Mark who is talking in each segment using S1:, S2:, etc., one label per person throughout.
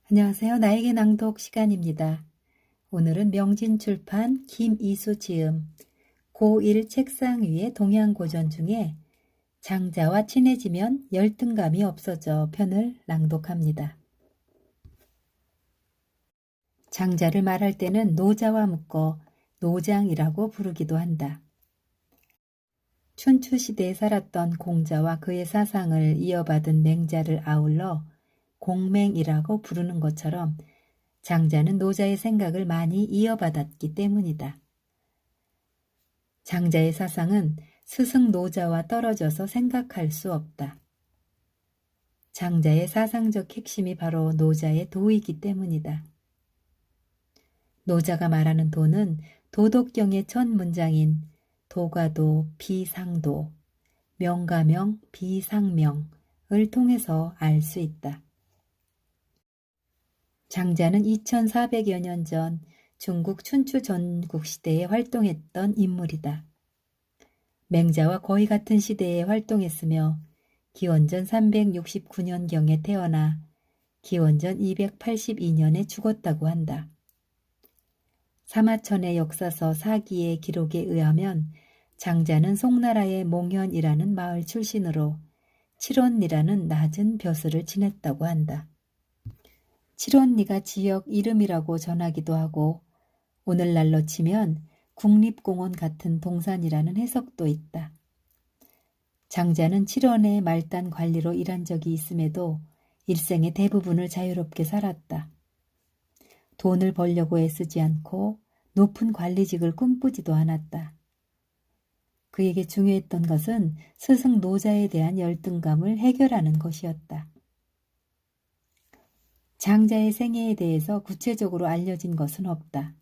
S1: 안녕하세요. 나에게 낭독 시간입니다. 오늘은 명진출판 김이수 지음 고1 책상 위의 동양고전 중에 장자와 친해지면 열등감이 없어져 편을 낭독합니다. 장자를 말할 때는 노자와 묶어 노장이라고 부르기도 한다. 춘추시대에 살았던 공자와 그의 사상을 이어받은 맹자를 아울러 공맹이라고 부르는 것처럼 장자는 노자의 생각을 많이 이어받았기 때문이다. 장자의 사상은 스승 노자와 떨어져서 생각할 수 없다. 장자의 사상적 핵심이 바로 노자의 도이기 때문이다. 노자가 말하는 도는 도덕경의 첫 문장인 도가도 비상도, 명가명 비상명을 통해서 알 수 있다. 장자는 2400여 년 전 중국 춘추 전국시대에 활동했던 인물이다. 맹자와 거의 같은 시대에 활동했으며 기원전 369년경에 태어나 기원전 282년에 죽었다고 한다. 사마천의 역사서 사기의 기록에 의하면 장자는 송나라의 몽현이라는 마을 출신으로 칠원리라는 낮은 벼슬을 지냈다고 한다. 칠원리가 지역 이름이라고 전하기도 하고 오늘날로 치면 국립공원 같은 동산이라는 해석도 있다. 장자는 칠원의 말단 관리로 일한 적이 있음에도 일생의 대부분을 자유롭게 살았다. 돈을 벌려고 애쓰지 않고 높은 관리직을 꿈꾸지도 않았다. 그에게 중요했던 것은 스승 노자에 대한 열등감을 해결하는 것이었다. 장자의 생애에 대해서 구체적으로 알려진 것은 없다.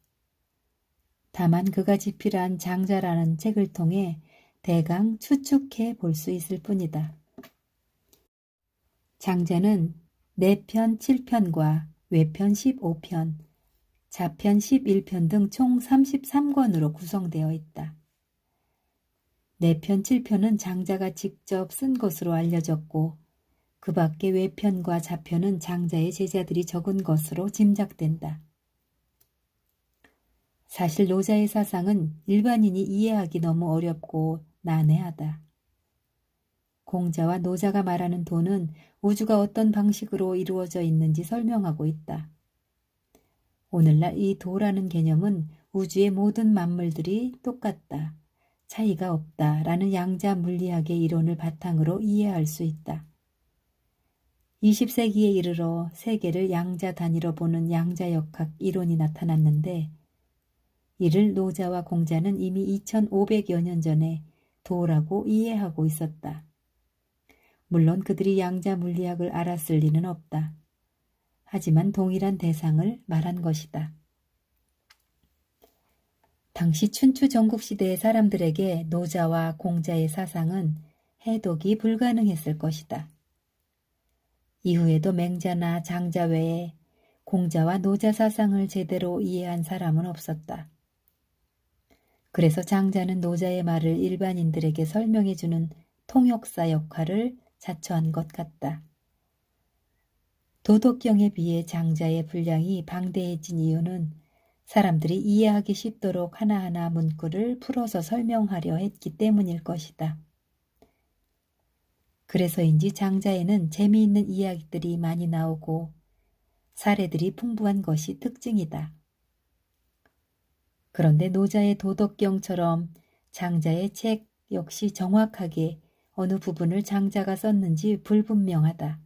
S1: 다만 그가 집필한 장자라는 책을 통해 대강 추측해 볼 수 있을 뿐이다. 장자는 내편 7편과 외편 15편, 자편 11편 등 총 33권으로 구성되어 있다. 내편 7편은 장자가 직접 쓴 것으로 알려졌고 그 밖에 외편과 자편은 장자의 제자들이 적은 것으로 짐작된다. 사실 노자의 사상은 일반인이 이해하기 너무 어렵고 난해하다. 공자와 노자가 말하는 도는 우주가 어떤 방식으로 이루어져 있는지 설명하고 있다. 오늘날 이 도라는 개념은 우주의 모든 만물들이 똑같다, 차이가 없다라는 양자 물리학의 이론을 바탕으로 이해할 수 있다. 20세기에 이르러 세계를 양자 단위로 보는 양자역학 이론이 나타났는데 이를 노자와 공자는 이미 2500여 년 전에 도라고 이해하고 있었다. 물론 그들이 양자 물리학을 알았을 리는 없다. 하지만 동일한 대상을 말한 것이다. 당시 춘추 전국시대의 사람들에게 노자와 공자의 사상은 해독이 불가능했을 것이다. 이후에도 맹자나 장자 외에 공자와 노자 사상을 제대로 이해한 사람은 없었다. 그래서 장자는 노자의 말을 일반인들에게 설명해주는 통역사 역할을 자처한 것 같다. 도덕경에 비해 장자의 분량이 방대해진 이유는 사람들이 이해하기 쉽도록 하나하나 문구를 풀어서 설명하려 했기 때문일 것이다. 그래서인지 장자에는 재미있는 이야기들이 많이 나오고 사례들이 풍부한 것이 특징이다. 그런데 노자의 도덕경처럼 장자의 책 역시 정확하게 어느 부분을 장자가 썼는지 불분명하다.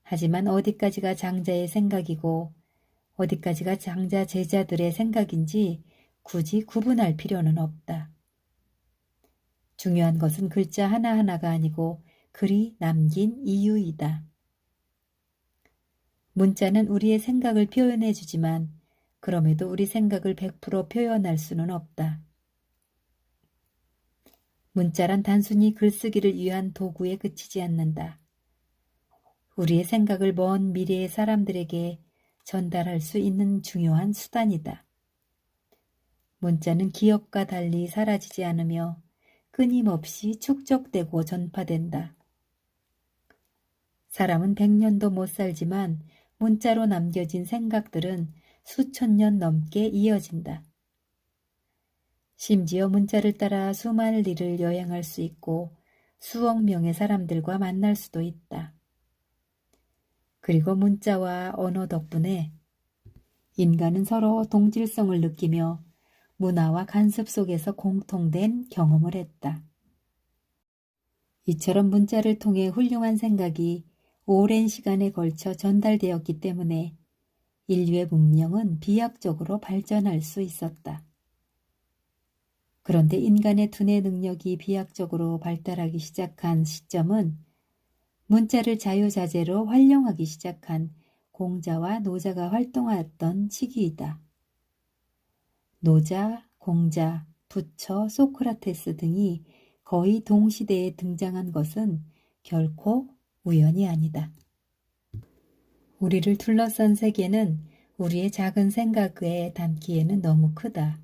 S1: 하지만 어디까지가 장자의 생각이고 어디까지가 장자 제자들의 생각인지 굳이 구분할 필요는 없다. 중요한 것은 글자 하나하나가 아니고 글이 남긴 이유이다. 문자는 우리의 생각을 표현해 주지만 그럼에도 우리 생각을 100% 표현할 수는 없다. 문자란 단순히 글쓰기를 위한 도구에 그치지 않는다. 우리의 생각을 먼 미래의 사람들에게 전달할 수 있는 중요한 수단이다. 문자는 기억과 달리 사라지지 않으며 끊임없이 축적되고 전파된다. 사람은 100년도 못 살지만 문자로 남겨진 생각들은 수천 년 넘게 이어진다. 심지어 문자를 따라 수많은 일을 여행할 수 있고 수억 명의 사람들과 만날 수도 있다. 그리고 문자와 언어 덕분에 인간은 서로 동질성을 느끼며 문화와 간섭 속에서 공통된 경험을 했다. 이처럼 문자를 통해 훌륭한 생각이 오랜 시간에 걸쳐 전달되었기 때문에 인류의 문명은 비약적으로 발전할 수 있었다. 그런데 인간의 두뇌 능력이 비약적으로 발달하기 시작한 시점은 문자를 자유자재로 활용하기 시작한 공자와 노자가 활동하였던 시기이다. 노자, 공자, 부처, 소크라테스 등이 거의 동시대에 등장한 것은 결코 우연이 아니다. 우리를 둘러싼 세계는 우리의 작은 생각에 담기에는 너무 크다.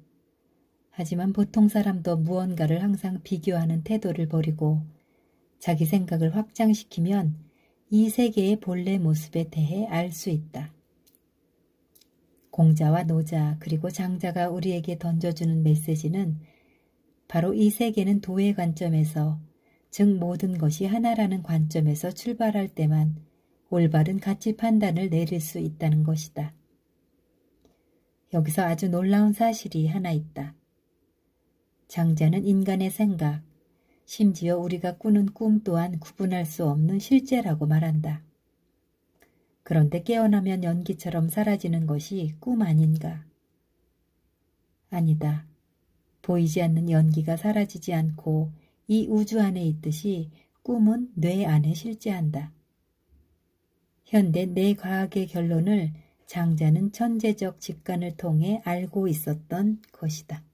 S1: 하지만 보통 사람도 무언가를 항상 비교하는 태도를 버리고 자기 생각을 확장시키면 이 세계의 본래 모습에 대해 알 수 있다. 공자와 노자 그리고 장자가 우리에게 던져주는 메시지는 바로 이 세계는 도의 관점에서, 즉 모든 것이 하나라는 관점에서 출발할 때만 올바른 가치 판단을 내릴 수 있다는 것이다. 여기서 아주 놀라운 사실이 하나 있다. 장자는 인간의 생각, 심지어 우리가 꾸는 꿈 또한 구분할 수 없는 실제라고 말한다. 그런데 깨어나면 연기처럼 사라지는 것이 꿈 아닌가? 아니다. 보이지 않는 연기가 사라지지 않고 이 우주 안에 있듯이 꿈은 뇌 안에 실제한다. 현대 뇌과학의 결론을 장자는 천재적 직관을 통해 알고 있었던 것이다.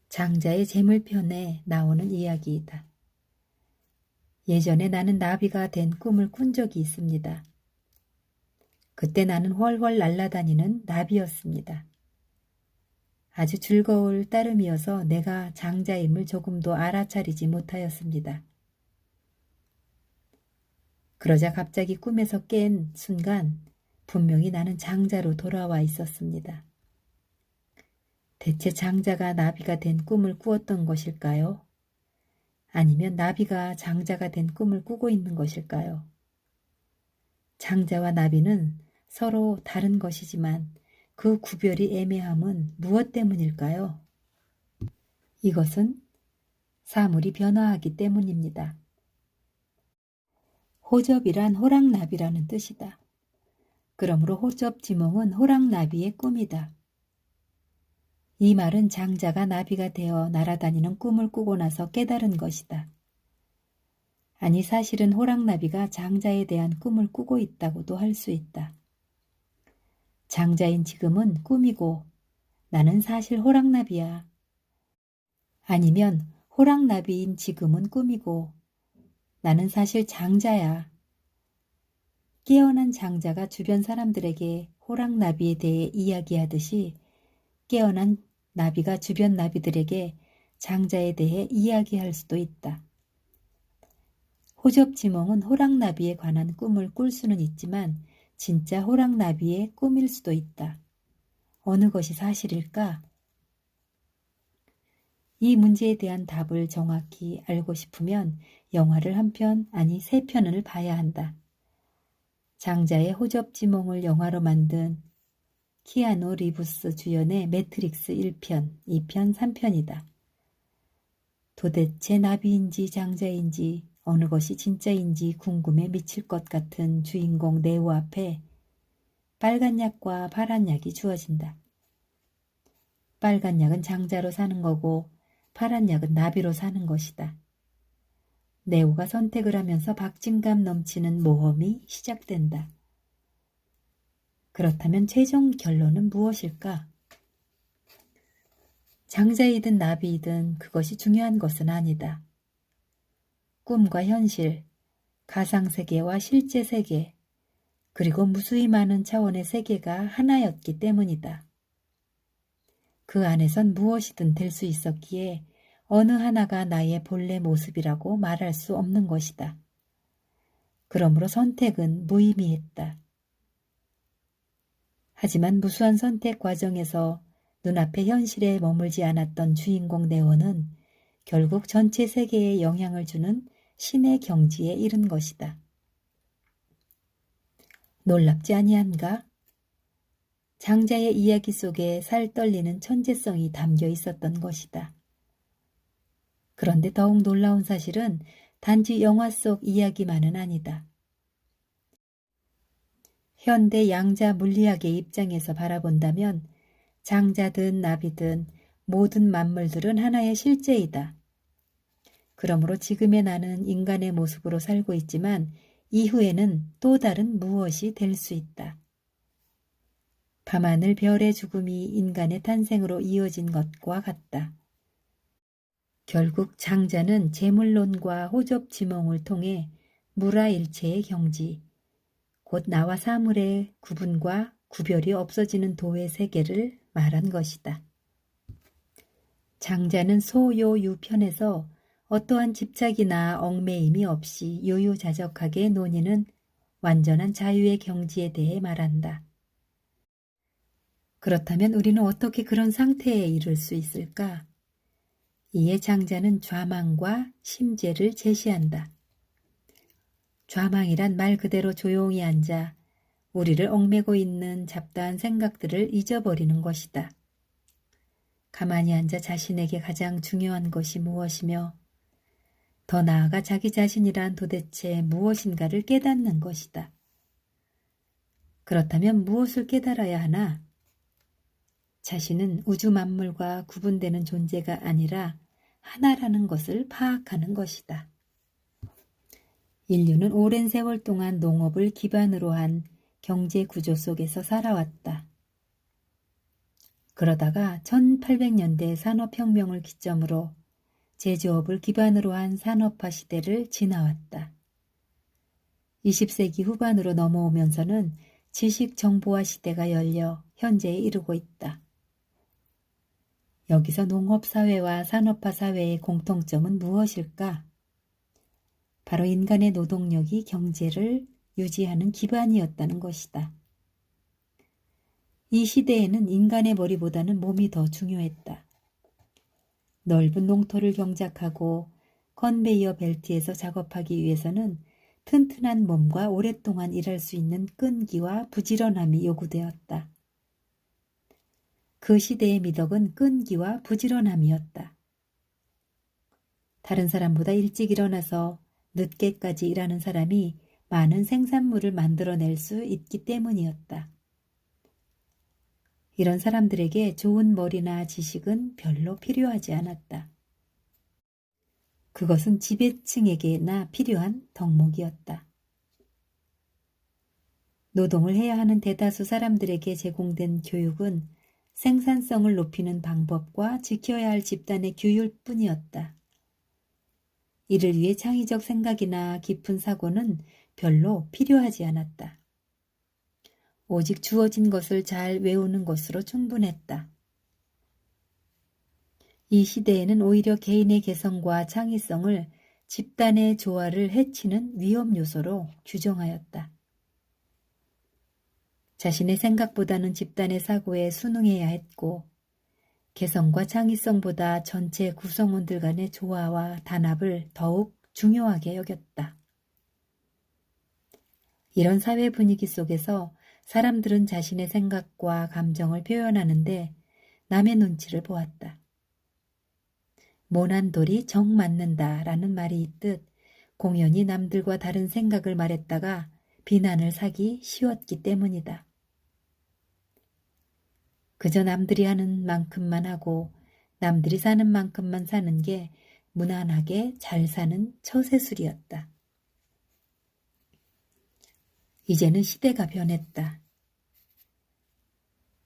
S1: 장자의 재물편에 나오는 이야기이다. 예전에 나는 나비가 된 꿈을 꾼 적이 있습니다. 그때 나는 훨훨 날아다니는 나비였습니다. 아주 즐거울 따름이어서 내가 장자임을 조금도 알아차리지 못하였습니다. 그러자 갑자기 꿈에서 깬 순간 분명히 나는 장자로 돌아와 있었습니다. 대체 장자가 나비가 된 꿈을 꾸었던 것일까요? 아니면 나비가 장자가 된 꿈을 꾸고 있는 것일까요? 장자와 나비는 서로 다른 것이지만 그 구별이 애매함은 무엇 때문일까요? 이것은 사물이 변화하기 때문입니다. 호접이란 호랑나비라는 뜻이다. 그러므로 호접지몽은 호랑나비의 꿈이다. 이 말은 장자가 나비가 되어 날아다니는 꿈을 꾸고 나서 깨달은 것이다. 아니 사실은 호랑나비가 장자에 대한 꿈을 꾸고 있다고도 할 수 있다. 장자인 지금은 꿈이고 나는 사실 호랑나비야. 아니면 호랑나비인 지금은 꿈이고 나는 사실 장자야. 깨어난 장자가 주변 사람들에게 호랑나비에 대해 이야기하듯이 깨어난 나비가 주변 나비들에게 장자에 대해 이야기할 수도 있다. 호접지몽은 호랑나비에 관한 꿈을 꿀 수는 있지만 진짜 호랑나비의 꿈일 수도 있다. 어느 것이 사실일까? 이 문제에 대한 답을 정확히 알고 싶으면 영화를 한 편, 아니 3편을 봐야 한다. 장자의 호접지몽을 영화로 만든 키아누 리브스 주연의 매트릭스 1편, 2편, 3편이다. 도대체 나비인지 장자인지 어느 것이 진짜인지 궁금해 미칠 것 같은 주인공 네오 앞에 빨간 약과 파란 약이 주어진다. 빨간 약은 장자로 사는 거고 파란 약은 나비로 사는 것이다. 네오가 선택을 하면서 박진감 넘치는 모험이 시작된다. 그렇다면 최종 결론은 무엇일까? 장자이든 나비이든 그것이 중요한 것은 아니다. 꿈과 현실, 가상세계와 실제 세계, 그리고 무수히 많은 차원의 세계가 하나였기 때문이다. 그 안에선 무엇이든 될 수 있었기에 어느 하나가 나의 본래 모습이라고 말할 수 없는 것이다. 그러므로 선택은 무의미했다. 하지만 무수한 선택 과정에서 눈앞의 현실에 머물지 않았던 주인공 네오는 결국 전체 세계에 영향을 주는 신의 경지에 이른 것이다. 놀랍지 아니한가? 장자의 이야기 속에 살떨리는 천재성이 담겨 있었던 것이다. 그런데 더욱 놀라운 사실은 단지 영화 속 이야기만은 아니다. 현대 양자 물리학의 입장에서 바라본다면 장자든 나비든 모든 만물들은 하나의 실제이다. 그러므로 지금의 나는 인간의 모습으로 살고 있지만 이후에는 또 다른 무엇이 될 수 있다. 밤하늘 별의 죽음이 인간의 탄생으로 이어진 것과 같다. 결국 장자는 재물론과 호접지몽을 통해 무라일체의 경지, 곧 나와 사물의 구분과 구별이 없어지는 도의 세계를 말한 것이다. 장자는 소요유편에서 어떠한 집착이나 얽매임이 없이 요요자적하게 논의는 완전한 자유의 경지에 대해 말한다. 그렇다면 우리는 어떻게 그런 상태에 이를 수 있을까? 이에 장자는 좌망과 심재를 제시한다. 좌망이란 말 그대로 조용히 앉아 우리를 얽매고 있는 잡다한 생각들을 잊어버리는 것이다. 가만히 앉아 자신에게 가장 중요한 것이 무엇이며 더 나아가 자기 자신이란 도대체 무엇인가를 깨닫는 것이다. 그렇다면 무엇을 깨달아야 하나? 자신은 우주 만물과 구분되는 존재가 아니라 하나라는 것을 파악하는 것이다. 인류는 오랜 세월 동안 농업을 기반으로 한 경제 구조 속에서 살아왔다. 그러다가 1800년대 산업혁명을 기점으로 제조업을 기반으로 한 산업화 시대를 지나왔다. 20세기 후반으로 넘어오면서는 지식 정보화 시대가 열려 현재에 이르고 있다. 여기서 농업사회와 산업화 사회의 공통점은 무엇일까? 바로 인간의 노동력이 경제를 유지하는 기반이었다는 것이다. 이 시대에는 인간의 머리보다는 몸이 더 중요했다. 넓은 농토를 경작하고 컨베이어 벨트에서 작업하기 위해서는 튼튼한 몸과 오랫동안 일할 수 있는 끈기와 부지런함이 요구되었다. 그 시대의 미덕은 끈기와 부지런함이었다. 다른 사람보다 일찍 일어나서 늦게까지 일하는 사람이 많은 생산물을 만들어낼 수 있기 때문이었다. 이런 사람들에게 좋은 머리나 지식은 별로 필요하지 않았다. 그것은 지배층에게나 필요한 덕목이었다. 노동을 해야 하는 대다수 사람들에게 제공된 교육은 생산성을 높이는 방법과 지켜야 할 집단의 규율뿐이었다. 이를 위해 창의적 생각이나 깊은 사고는 별로 필요하지 않았다. 오직 주어진 것을 잘 외우는 것으로 충분했다. 이 시대에는 오히려 개인의 개성과 창의성을 집단의 조화를 해치는 위험 요소로 규정하였다. 자신의 생각보다는 집단의 사고에 순응해야 했고 개성과 창의성보다 전체 구성원들 간의 조화와 단합을 더욱 중요하게 여겼다. 이런 사회 분위기 속에서 사람들은 자신의 생각과 감정을 표현하는데 남의 눈치를 보았다. 모난 돌이 정 맞는다라는 말이 있듯 공연히 남들과 다른 생각을 말했다가 비난을 사기 쉬웠기 때문이다. 그저 남들이 하는 만큼만 하고 남들이 사는 만큼만 사는 게 무난하게 잘 사는 처세술이었다. 이제는 시대가 변했다.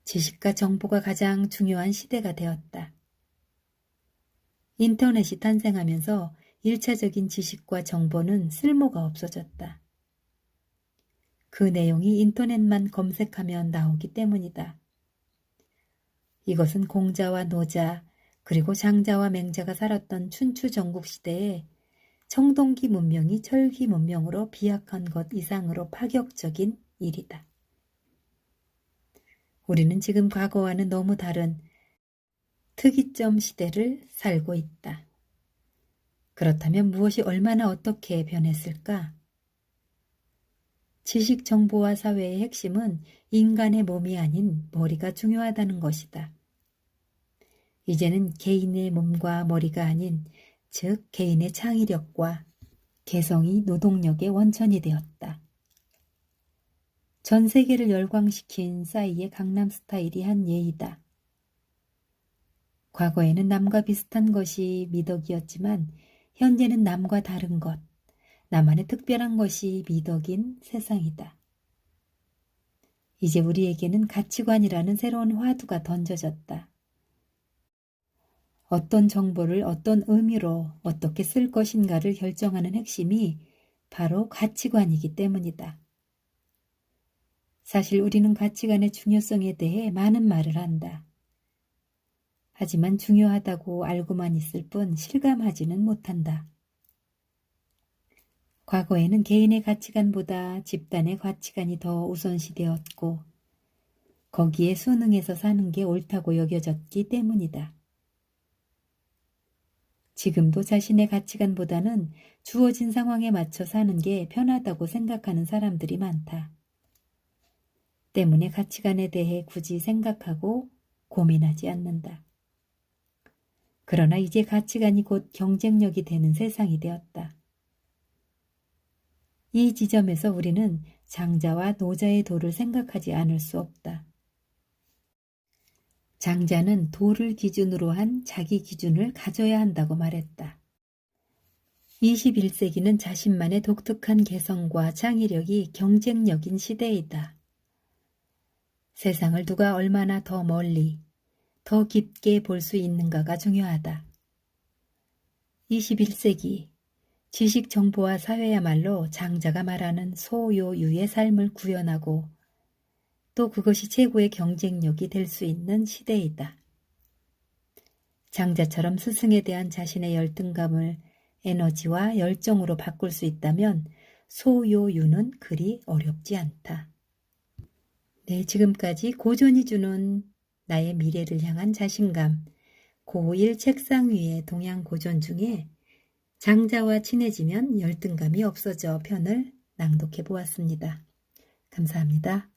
S1: 지식과 정보가 가장 중요한 시대가 되었다. 인터넷이 탄생하면서 1차적인 지식과 정보는 쓸모가 없어졌다. 그 내용이 인터넷만 검색하면 나오기 때문이다. 이것은 공자와 노자 그리고 장자와 맹자가 살았던 춘추 전국 시대에 청동기 문명이 철기 문명으로 비약한 것 이상으로 파격적인 일이다. 우리는 지금 과거와는 너무 다른 특이점 시대를 살고 있다. 그렇다면 무엇이 얼마나 어떻게 변했을까? 지식 정보화 사회의 핵심은 인간의 몸이 아닌 머리가 중요하다는 것이다. 이제는 개인의 몸과 머리가 아닌, 즉 개인의 창의력과 개성이 노동력의 원천이 되었다. 전 세계를 열광시킨 싸이의 강남 스타일이 한 예이다. 과거에는 남과 비슷한 것이 미덕이었지만 현재는 남과 다른 것, 나만의 특별한 것이 미덕인 세상이다. 이제 우리에게는 가치관이라는 새로운 화두가 던져졌다. 어떤 정보를 어떤 의미로 어떻게 쓸 것인가를 결정하는 핵심이 바로 가치관이기 때문이다. 사실 우리는 가치관의 중요성에 대해 많은 말을 한다. 하지만 중요하다고 알고만 있을 뿐 실감하지는 못한다. 과거에는 개인의 가치관보다 집단의 가치관이 더 우선시되었고 거기에 순응해서 사는 게 옳다고 여겨졌기 때문이다. 지금도 자신의 가치관보다는 주어진 상황에 맞춰 사는 게 편하다고 생각하는 사람들이 많다. 때문에 가치관에 대해 굳이 생각하고 고민하지 않는다. 그러나 이제 가치관이 곧 경쟁력이 되는 세상이 되었다. 이 지점에서 우리는 장자와 노자의 도를 생각하지 않을 수 없다. 장자는 도를 기준으로 한 자기 기준을 가져야 한다고 말했다. 21세기는 자신만의 독특한 개성과 창의력이 경쟁력인 시대이다. 세상을 누가 얼마나 더 멀리, 더 깊게 볼 수 있는가가 중요하다. 21세기 지식 정보화 사회야말로 장자가 말하는 소요유의 삶을 구현하고 또 그것이 최고의 경쟁력이 될 수 있는 시대이다. 장자처럼 스승에 대한 자신의 열등감을 에너지와 열정으로 바꿀 수 있다면 소요유는 그리 어렵지 않다. 네, 지금까지 고전이 주는 나의 미래를 향한 자신감, 고1 책상 위의 동양 고전 중에 장자와 친해지면 열등감이 없어져 편을 낭독해 보았습니다. 감사합니다.